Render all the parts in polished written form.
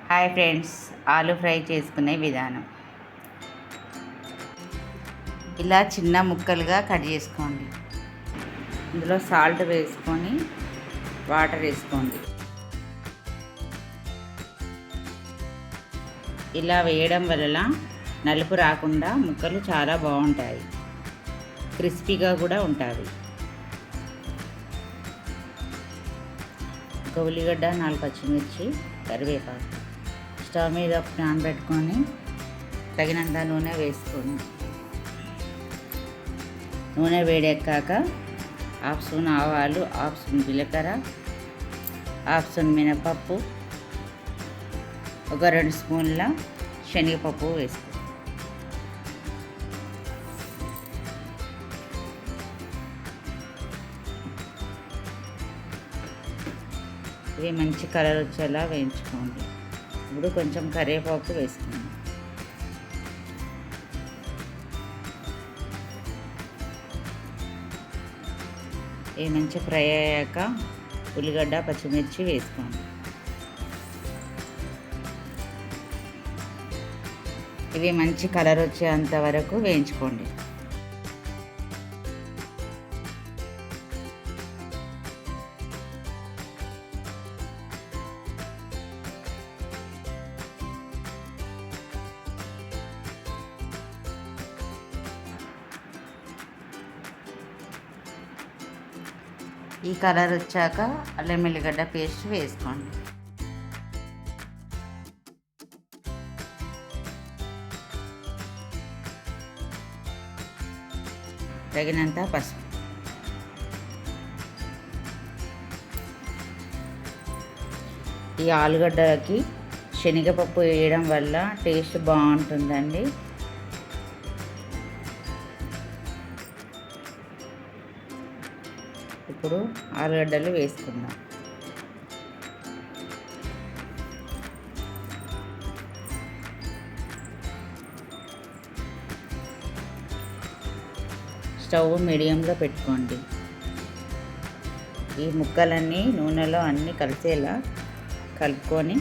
Hi friends, ఆలు fry చేసుకునే విధానం. ఇలా చిన్న ముక్కలుగా కట్ చేసుకోండి. ఇందులో సాల్ట్ వేసుకొని వాటర్ వేసుకోండి. ఇలా వేయడం వల్ల నలుపు రాకుండా ముక్కలు చాలా బాగుంటాయి, క్రిస్పీగా కూడా ఉంటాయి. ఒక ఉల్లిగడ్డ, 4 పచ్చిమిర్చి, కరివేపాకు. స్టవ్ మీద ప్యాన్ పెట్టుకొని తగినంత నూనె వేసుకోండి. నూనె వేడెక్కాక 1/2 స్పూన్ ఆవాలు, 1/2 స్పూన్ జీలకర్ర, 1/2 స్పూన్ మినపప్పు, ఒక 2 స్పూన్ల శనగపప్పు వేసుకోండి. ఇవి మంచి కలర్ వచ్చేలా వేయించుకోండి. ఇప్పుడు కొంచెం కరివేపాకు వేసుకోండి. ఇవి మంచి ఫ్రై అయ్యాక ఉల్లిగడ్డ, పచ్చిమిర్చి వేసుకోండి. ఇవి మంచి కలర్ వచ్చేంత వరకు వేయించుకోండి. ఈ కలర్ వచ్చాక అల్లం ఎల్లిగడ్డ పేస్ట్ వేసుకోండి. తగినంత పసుపు. ఈ ఆలుగడ్డలకి శనగపప్పు వేయడం వల్ల టేస్ట్ బాగుంటుందండి. ఇప్పుడు ఆలుగడ్డలు వేసుకుందాం. స్టవ్ మీడియంలో పెట్టుకోండి. ఈ ముక్కలన్నీ నూనెలో అన్నీ కలిసేలా కలుపుకొని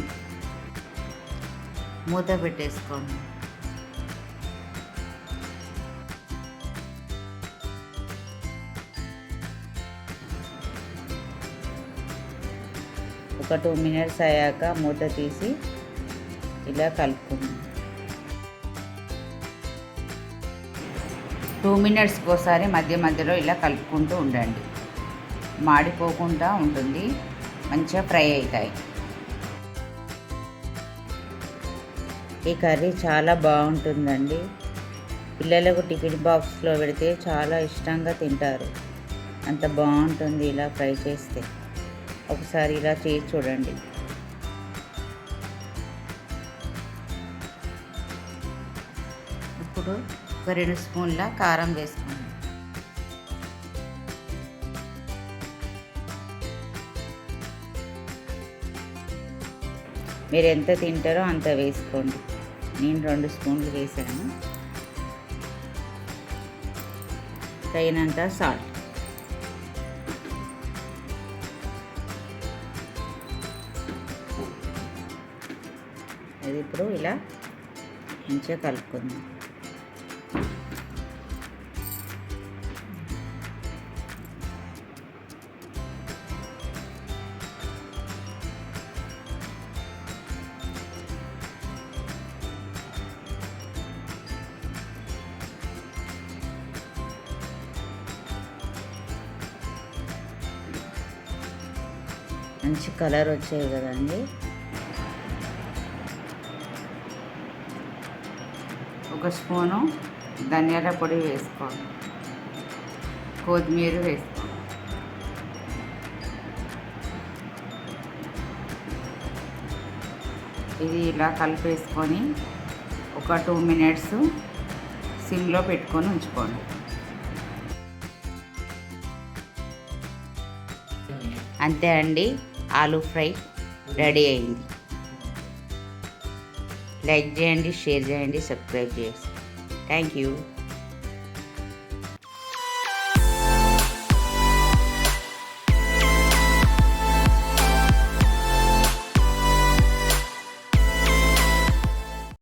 మూత పెట్టేసుకోండి. ఒక 2 మినిట్స్ అయ్యాక మూత తీసి ఇలా కలుపుకుందాం. 2 మినిట్స్కి ఒకసారి మధ్య మధ్యలో ఇలా కలుపుకుంటూ ఉండండి. మాడిపోకుండా ఉంటుంది, మంచిగా ఫ్రై అవుతాయి. ఈ కర్రీ చాలా బాగుంటుందండి. పిల్లలకు టిఫిన్ బాక్స్లో పెడితే చాలా ఇష్టంగా తింటారు. అంత బాగుంటుంది ఇలా ఫ్రై చేస్తే. ఒకసారి ఇలా చేసి చూడండి. ఇప్పుడు ఒక 2 స్పూన్ల కారం వేసుకోండి. మీరు ఎంత తింటారో అంత వేసుకోండి. నేను 2 స్పూన్లు వేసాను. తగినంత సాల్ట్. అది ఇప్పుడు ఇలా మంచిగా కలుపుకుందాం. మంచి కలర్ వచ్చాయి కదండి. ఒక స్పూను ధనియాల పొడి వేసుకోండి. కొత్తిమీర వేసుకోండి. ఇది ఇలా కలిపేసుకొని ఒక 2 మినిట్స్ సిమ్లో పెట్టుకొని ఉంచుకోండి. అంతే అండి, ఆలూ ఫ్రై రెడీ అయింది. లైక్ చేయండి, షేర్ చేయండి, సబ్స్క్రైబ్ చేయండి. Thank you.